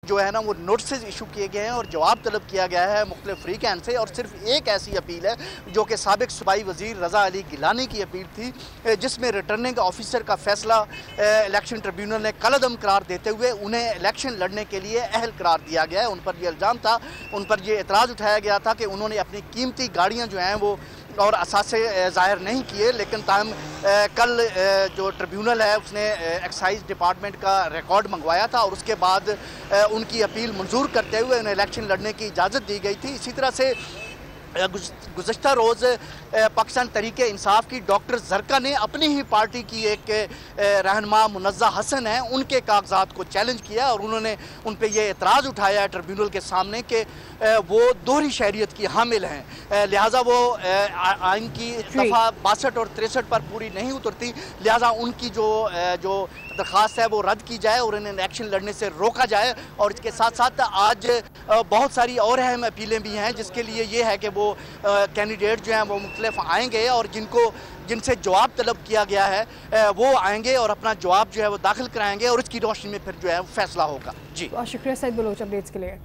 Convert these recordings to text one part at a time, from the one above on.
जो है ना वो नोटिस इशू किए गए हैं और जवाब तलब किया गया है मुख्तलिफ फ़रीक़ैन से। और सिर्फ एक ऐसी अपील है जो कि साबिक़ सूबाई वज़ीर रज़ा अली गिलानी की अपील थी, जिसमें रिटर्निंग ऑफिसर का फ़ैसला इलेक्शन ट्रिब्यूनल ने कलअदम करार देते हुए उन्हें इलेक्शन लड़ने के लिए अहल करार दिया गया है। उन पर यह इल्ज़ाम था, उन पर यह एतराज़ उठाया गया था कि उन्होंने अपनी कीमती गाड़ियाँ जो हैं वो और असासे ज़ाहिर नहीं किए, लेकिन ताहम कल जो ट्रिब्यूनल है उसने एक्साइज डिपार्टमेंट का रिकॉर्ड मंगवाया था और उसके बाद उनकी अपील मंजूर करते हुए उन्हें इलेक्शन लड़ने की इजाज़त दी गई थी। इसी तरह से गुज़श्ता रोज़ पाकिस्तान तहरीक इंसाफ की डॉक्टर ज़रका ने अपनी ही पार्टी की एक रहनुमा मुनज़्ज़ा हसन है उनके कागजात को चैलेंज किया और उन्होंने उन पर यह एतराज़ उठाया है ट्रिब्यूनल के सामने कि वो दोहरी शहरियत की हामिल हैं, लिहाजा वो आइन की दफ़ा 62 और 63 पर पूरी नहीं उतरती, लिहाजा उनकी जो दरख्वास्त है वो रद्द की जाए और इन्हें इलेक्शन लड़ने से रोका जाए। और इसके साथ साथ आज बहुत सारी और अहम अपीलें भी हैं जिसके लिए ये है कि वो कैंडिडेट जो हैं वो मुख्तलिफ आएंगे और जिनसे जवाब तलब किया गया है वो आएंगे और अपना जवाब जो है वो दाखिल कराएंगे और इसकी रोशनी में फिर जो है फैसला होगा। जी बहुत शुक्रिया सईद बलोच अपडेट्स के लिए।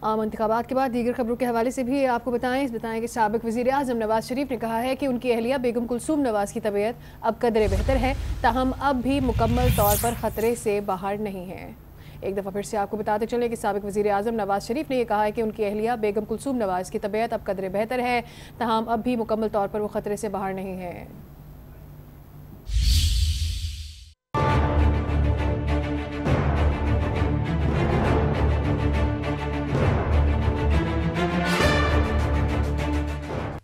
आम इंतखाबात के बाद दीगर खबरों के हवाले से भी आपको बताएं कि साबिक़ वज़ीर आज़म नवाज शरीफ ने कहा है कि उनकी अहलिया बेगम कुलसूम नवाज की तबीयत अब कदरे बेहतर है, ताहम अब भी मुकम्मल तौर पर ख़तरे से बाहर नहीं है। एक दफ़ा फिर से आपको बताते चलें कि साबिक़ वज़ीर आज़म नवाज शरीफ ने यह कहा है कि उनकी अहलिया बेगम कुलसूम नवाज की तबीयत अब कदरे बेहतर है, ताहम अब भी मुकम्मल तौर पर वो ख़तरे से बाहर नहीं है।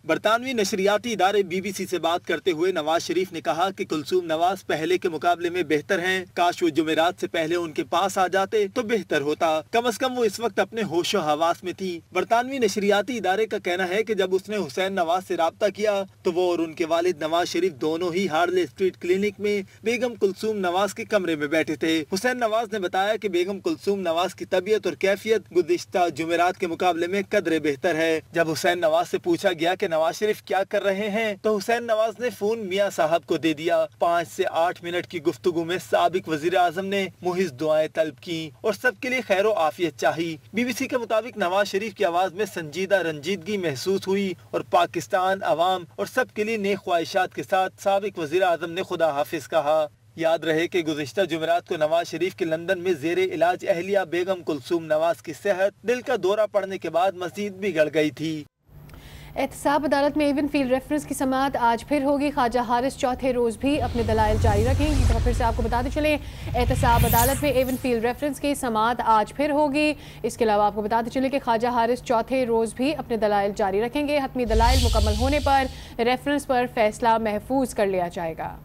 बरतानवी नशरियाती इदारे BBC से बात करते हुए नवाज शरीफ ने कहा कि कुलसूम नवाज पहले के मुकाबले में बेहतर हैं, काश वो जुमेरात से पहले उनके पास आ जाते तो बेहतर होता, कम से कम वो इस वक्त अपने होशो हवास में थी। बरतानवी नशरियाती इदारे का कहना है कि जब उसने हुसैन नवाज से राब्ता किया तो वो और उनके वालिद नवाज शरीफ दोनों ही हार्ले स्ट्रीट क्लिनिक में बेगम कुलसूम नवाज के कमरे में बैठे थे। हुसैन नवाज ने बताया कि बेगम कुलसूम नवाज की तबीयत और कैफियत गुज़िश्ता जुमेरात के मुकाबले में कदरे बेहतर है। जब हुसैन नवाज से पूछा गया कि नवाज शरीफ क्या कर रहे हैं तो हुसैन नवाज ने फोन मियां साहब को दे दिया। 5 से 8 मिनट की गुफ्तगू में साबिक वजीर आजम ने मुहिज दुआएं तलब की और सबके लिए खैर आफियत चाही। BBC के मुताबिक नवाज शरीफ की आवाज में संजीदा रंजीदगी महसूस हुई और पाकिस्तान अवाम और सबके लिए नेक ख्वाहिशात के साथ साबिक वजीर आजम ने खुदा हाफिज कहा। याद रहे कि गुज़िश्ता जुमेरात को नवाज शरीफ के लंदन में जेरे इलाज अहलिया बेगम कुलसूम नवाज की सेहत दिल का दौरा पड़ने के बाद मजीद बिगड़ गई थी। एहतसाब अदालत में एवन फील्ड रेफरेंस की समाअत आज फिर होगी। ख्वाजा हारिस चौथे रोज भी अपने दलाइल जारी रखेंगे। तो फिर से आपको बताते चले एहतसाब अदालत में एवन फील्ड रेफरेंस की समाअत आज फिर होगी। इसके अलावा आपको बताते चले कि ख्वाजा हारिस चौथे रोज भी अपने दलाइल जारी रखेंगे। हतमी दलाइल मुकम्मल होने पर रेफरेंस पर फैसला महफूज कर लिया जाएगा।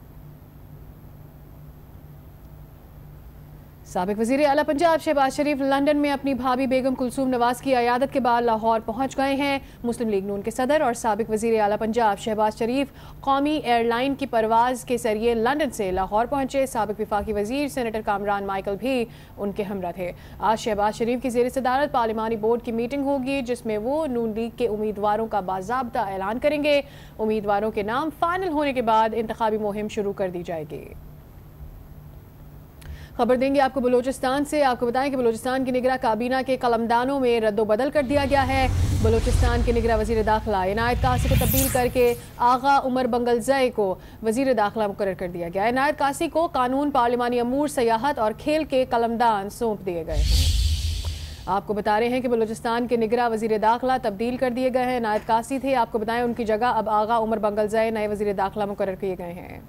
साबिक वज़ीर आला पंजाब शहबाज शरीफ लंदन में अपनी भाभी बेगम कुलसूम नवाज की अयादत के बाद लाहौर पहुंच गए हैं। मुस्लिम लीग नून के सदर और साबिक वज़ीर आला पंजाब शहबाज शरीफ कौमी एयरलाइन की परवाज़ के जरिए लंदन से लाहौर पहुंचे। साबिक वफाकी वज़ीर सेनेटर कामरान माइकल भी उनके हमरा थे। आज शहबाज शरीफ की ज़ेर सदारत पार्लिमानी बोर्ड की मीटिंग होगी जिसमें वो नून लीग के उम्मीदवारों का बाज़ाब्ता ऐलान करेंगे। उम्मीदवारों के नाम फाइनल होने के बाद इंतखाबी मुहिम शुरू कर दी जाएगी। खबर देंगे आपको बलूचिस्तान से। आपको बताएं कि बलूचिस्तान की निगरां काबीना के कलमदानों में रद्दोबदल कर दिया गया है। बलूचिस्तान के निगरां वज़ीर दाखिला इनायत कासी को तब्दील करके आगा उमर बंगलज़ई को वज़ीर दाखिला मुकर्रर कर दिया गया। इनायत कासी को कानून, पार्लिमानी अमूर, सियाहत और खेल के कलमदान सौंप दिए गए हैं। आपको बता रहे हैं कि बलूचिस्तान के निगरां वज़ीर दाखिला तब्दील कर दिए गए हैं। इनायत कासी थे। आपको बताएं उनकी जगह अब आगा उमर बंगलज़ई नए वज़ीर दाखिला मुकर्रर किए गए हैं।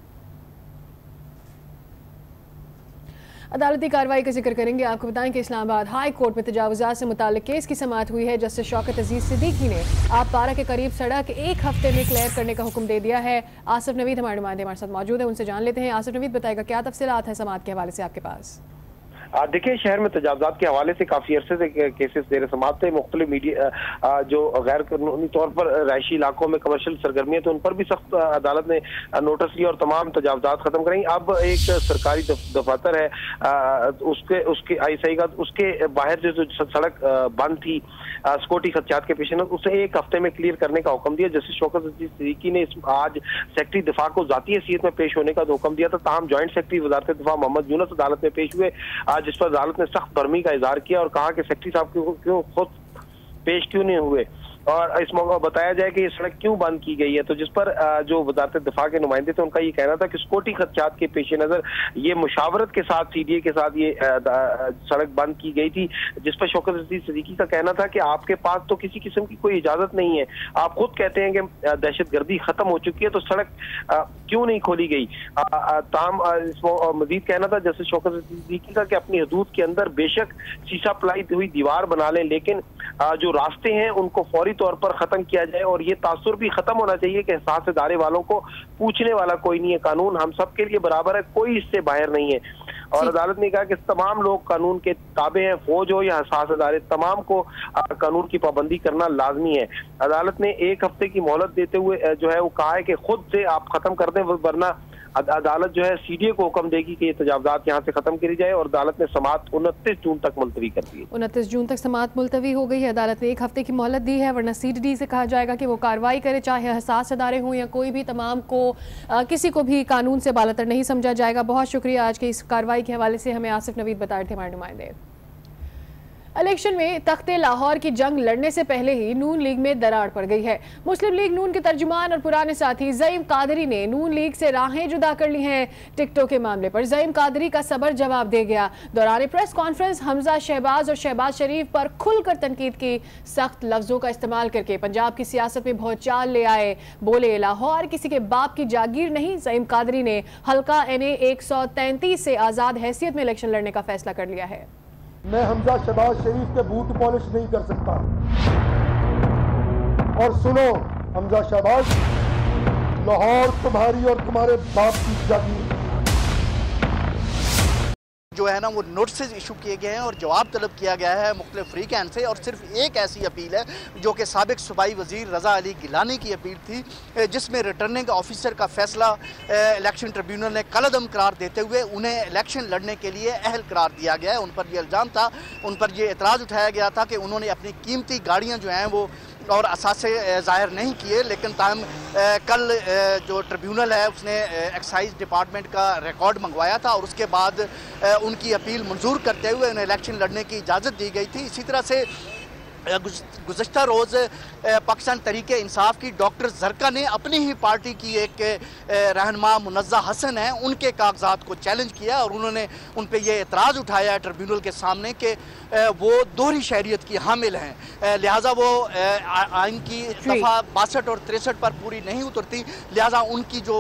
अदालती कार्रवाई का जिक्र करेंगे। आपको बताएं कि इस्लामाबाद हाई कोर्ट में तजावुज़ात से मुताल्लिक केस की समाअत हुई है। जस्टिस शौकत अजीज सिद्दीकी ने आप पारा के करीब सड़क 1 हफ्ते में क्लियर करने का हुक्म दे दिया है। आसिफ नवीद हमारे नुमाइंदे हमारे साथ मौजूद है, उनसे जान लेते हैं। आसिफ नवीद बताएगा क्या तफसीलात है समाअत के हवाले से आपके पास। देखिए, शहर में तजावजात के हवाले से काफी अरसे से केसेस जेर समाअत थे। मुख्तलिफ मीडिया जो गैर कानूनी तौर पर रहायशी इलाकों में कमर्शियल सरगर्मियां तो उन पर भी सख्त अदालत ने नोटिस लिया और तमाम तजावजात खत्म करें। अब एक सरकारी दफातर है, उसके ISI का, उसके बाहर जो सड़क बंद थी सिक्योरिटी खदशात के पेश नज़र, उसे एक हफ्ते में क्लियर करने का हुक्म दिया। जस्टिस शौकत सिद्दीकी ने आज सेक्रेटरी दिफा को जाती हैसियत में पेश होने का हुक्म दिया था। ताहम जॉइंट सेक्रेटरी वजारत दिफा मोहम्मद यूनुस अदालत में पेश हुए, जिस पर अदालत ने सख्त बरहमी का इजहार किया और कहा कि सेक्रेटरी साहब क्यों खुद पेश क्यों नहीं हुए और इस मौका बताया जाए कि ये सड़क क्यों बंद की गई है। तो जिस पर जो वजारत दिफा के नुमाइंदे थे उनका ये कहना था कि सिक्योरिटी खदशात के पेश नज़र ये मुशावरत के साथ CDA के साथ ये सड़क बंद की गई थी, जिस पर शौकत सिद्दीकी का कहना था कि आपके पास तो किसी किस्म की कोई इजाजत नहीं है, आप खुद कहते हैं कि दहशतगर्दी खत्म हो चुकी है, तो सड़क क्यों नहीं खोली गई। ताम मजीद कहना था जैसे शौकत सिद्दीकी का कि अपनी हदूद के अंदर बेशक शीशा पलाई हुई दीवार बना लें, लेकिन जो रास्ते हैं उनको फौरी तौर पर खत्म किया जाए और ये तासुर भी खत्म होना चाहिए कि एहसास इदारे वालों को पूछने वाला कोई नहीं है, कानून हम सब के लिए बराबर है, कोई इससे बाहर नहीं है। और अदालत ने कहा कि तमाम लोग कानून के ताबे हैं, फौज हो या एहसास इदारे, तमाम को कानून की पाबंदी करना लाजमी है। अदालत ने एक हफ्ते की मोहलत देते हुए जो है वो कहा है कि खुद से आप खत्म कर दें, वरना अदालत जो है CDA को हुक्म देगी कि ये तजावजात यहाँ से खत्म करी जाए। और अदालत ने समाअत 29 जून तक मुलतवी कर दी है। 29 जून तक समाअत मुलतवी हो गई है। अदालत ने एक हफ्ते की मोहलत दी है, वरना CDD से कहा जाएगा कि वो कार्रवाई करे, चाहे हसास अदारे हों या कोई भी, तमाम को किसी को भी कानून से बालातर नहीं समझा जाएगा। बहुत शुक्रिया आज की इस कार्रवाई के हवाले से हमें आसिफ नवीद बता रहे थे हमारे नुमाइंदे। इलेक्शन में तख्ते लाहौर की जंग लड़ने से पहले ही नून लीग में दरार पड़ गई है। मुस्लिम लीग नून के तर्जुमान और पुराने साथी ज़ईम कादरी ने नून लीग से राहें जुदा कर ली हैं। टिकटों के मामले पर ज़ईम कादरी का सबर जवाब दे गया। दौरान प्रेस कॉन्फ्रेंस हमजा शहबाज और शहबाज शरीफ पर खुलकर तनकीद की, सख्त लफ्जों का इस्तेमाल करके पंजाब की सियासत में भौचाल ले आए। बोले लाहौर किसी के बाप की जागीर नहीं। ज़ईम कादरी ने हल्का NA 133 से आज़ाद हैसियत में इलेक्शन लड़ने का फैसला कर लिया है। मैं हमजा शहबाज शरीफ के बूट पॉलिश नहीं कर सकता। और सुनो हमजा शहबाज, लाहौर तुम्हारी और तुम्हारे बाप की जागीर जो है ना वो नोटिस इशू किए गए हैं और जवाब तलब किया गया है मुख्तलिफ फ्रीक हैंड से। और सिर्फ एक ऐसी अपील है जो कि साबिक सूबाई वजीर रज़ा अली गिलानी की अपील थी, जिसमें रिटर्निंग ऑफिसर का फैसला इलेक्शन ट्रिब्यूनल ने कलअदम करार देते हुए उन्हें इलेक्शन लड़ने के लिए अहल करार दिया गया है। उन पर यह इल्ज़ाम था, उन पर यह एतराज़ उठाया गया था कि उन्होंने अपनी कीमती गाड़ियाँ जो हैं वो और असासे ज़ाहिर नहीं किए, लेकिन ताहम कल जो ट्रिब्यूनल है उसने एक्साइज डिपार्टमेंट का रिकॉर्ड मंगवाया था और उसके बाद उनकी अपील मंजूर करते हुए उन्हें इलेक्शन लड़ने की इजाज़त दी गई थी। इसी तरह से गुज़श्ता रोज़ पाकिस्तान तहरीके इंसाफ की डॉक्टर जरका ने अपनी ही पार्टी की एक रहनुमा मुनज़्ज़ा हसन है, उनके कागजात को चैलेंज किया और उन्होंने उन पर यह एतराज़ उठाया है ट्रिब्यूनल के सामने कि वो दोहरी शहरियत की हामिल हैं, लिहाजा वो आइन की दफ़ा 62 और 63 पर पूरी नहीं उतरती, लिहाजा उनकी जो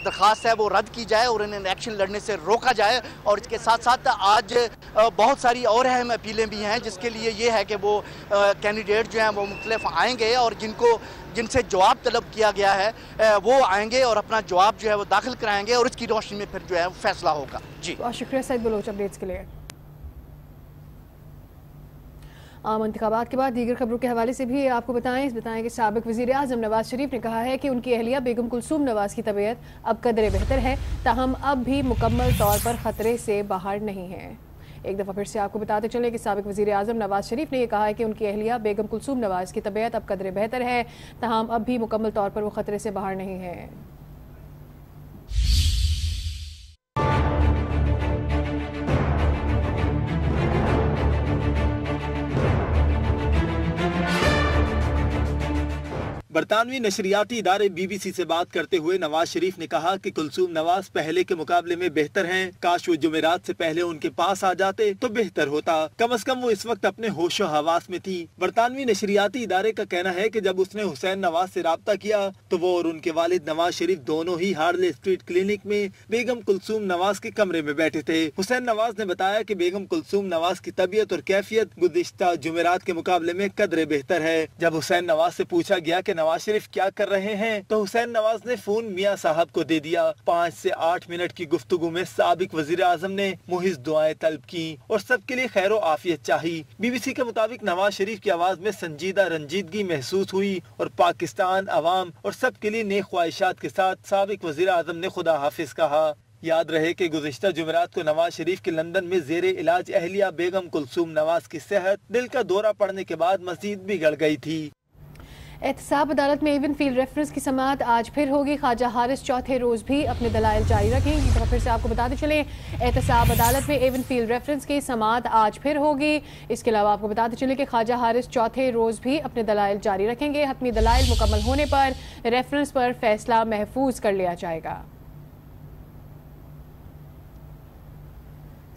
दरख्वास्त है वो रद्द की जाए और इन्हें इलेक्शन लड़ने से रोका जाए। और इसके साथ साथ आज बहुत सारी और अहम अपीलें भी हैं, जिसके लिए ये है कि वो कैंडिडेट जो हैं वो मुख्तलिफ आएंगे और जिनसे जवाब तलब किया गया है वो आएंगे और अपना जवाब जो है वो दाखिल कराएंगे और इसकी रोशनी में फिर जो है फैसला होगा। जी बहुत शुक्रिया सईद बलोच अपडेट्स के लिए। आम इंतखाबात के बाद दीगर खबरों के हवाले से भी आपको बताएं कि साबिक वज़ीर आज़म नवाज शरीफ ने कहा है कि उनकी अहलिया बेगम कुलसूम नवाज की तबीयत अब कदरे बेहतर है, ताहम अब भी मुकम्मल तौर पर ख़तरे से बाहर नहीं है। एक दफ़ा फिर से आपको बताते चलें कि साबिक वज़ीर आज़म नवाज शरीफ ने यह कहा है कि उनकी अहलिया बेगम कुलसूम नवाज की तबीयत अब कदरे बेहतर है, ताहम अब भी मुकम्मल तौर पर वो ख़तरे से बाहर नहीं है। बरतानवी नशरियाती इदारे BBC से बात करते हुए नवाज शरीफ ने कहा कि कुलसूम नवाज पहले के मुकाबले में बेहतर हैं। काश वो जुमेरात से पहले उनके पास आ जाते तो बेहतर होता, कम से कम वो इस वक्त अपने होशो हवास में थी। बरतानवी नशरियाती इदारे का कहना है कि जब उसने हुसैन नवाज से राब्ता किया तो वो और उनके वालिद नवाज शरीफ दोनों ही हार्ले स्ट्रीट क्लिनिक में बेगम कुलसूम नवाज के कमरे में बैठे थे। हुसैन नवाज ने बताया कि बेगम कुलसूम नवाज की तबीयत और कैफियत गुज़िश्ता जुमेरात के मुकाबले में कदरे बेहतर है। जब हुसैन नवाज से पूछा गया कि नवाज शरीफ क्या कर रहे हैं, तो हुसैन नवाज ने फोन मियां साहब को दे दिया। 5 से 8 मिनट की गुफ्तगू में साबिक वजीर आजम ने मुहिज दुआएं तलब की और सबके लिए खैर आफियत चाही। BBC के मुताबिक नवाज शरीफ की आवाज में संजीदा रंजीदगी महसूस हुई और पाकिस्तान, अवाम और सबके लिए नेक ख्वाहिशात के साथ साबिक वजीर आजम ने खुदा हाफिज कहा। याद रहे कि गुज़िश्ता जुमेरात को नवाज शरीफ के लंदन में ज़ेरे इलाज अहलिया बेगम कुलसूम नवाज की सेहत दिल का दौरा पड़ने के बाद मज़ीद बिगड़ गई थी। एहतसाब अदालत में इवन फील्ड रेफरेंस की समाअत आज फिर होगी। ख्वाजा हारिस चौथे रोज भी अपने दलाइल जारी रखेंगे। तो फिर से आपको बताते चलें, एहतसाब अदालत में इवन फील्ड रेफरेंस की समाअत आज फिर होगी। इसके अलावा आपको बताते चलें कि ख्वाजा हारिस चौथे रोज भी अपने दलाइल जारी रखेंगे। हतमी दलाइल मुकम्मल होने पर रेफरेंस पर फैसला महफूज कर लिया जाएगा।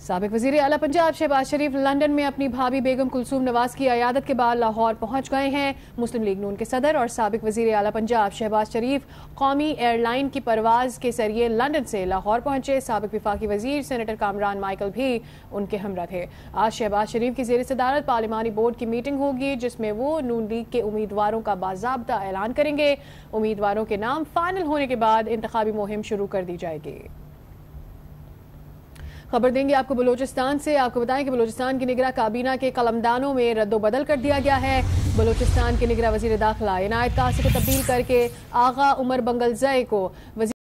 साबिक वज़ीर आला पंजाब शहबाज शरीफ लंदन में अपनी भाभी बेगम कुलसूम नवाज की अयादत के बाद लाहौर पहुंच गए हैं। मुस्लिम लीग नून के सदर और साबिक वज़ीर आला पंजाब शहबाज शरीफ कौमी एयरलाइन की परवाज़ के जरिए लंदन से लाहौर पहुंचे। साबिक वफाकी वज़ीर सेनेटर कामरान माइकल भी उनके हमरा थे। आज शहबाज शरीफ की ज़ेर सदारत पार्लिमानी बोर्ड की मीटिंग होगी, जिसमें वो नून लीग के उम्मीदवारों का बाज़ाब्ता ऐलान करेंगे। उम्मीदवारों के नाम फाइनल होने के बाद इंतखाबी मुहिम शुरू कर दी जाएगी। खबर देंगे आपको बलूचिस्तान से। आपको बताएं कि बलूचिस्तान की निगरां काबीना के कलमदानों में रद्दोबदल कर दिया गया है। बलूचिस्तान के निगरां वज़ीर दाखिला इनायत कासी को तब्दील करके आगा उमर बंगलज़ई को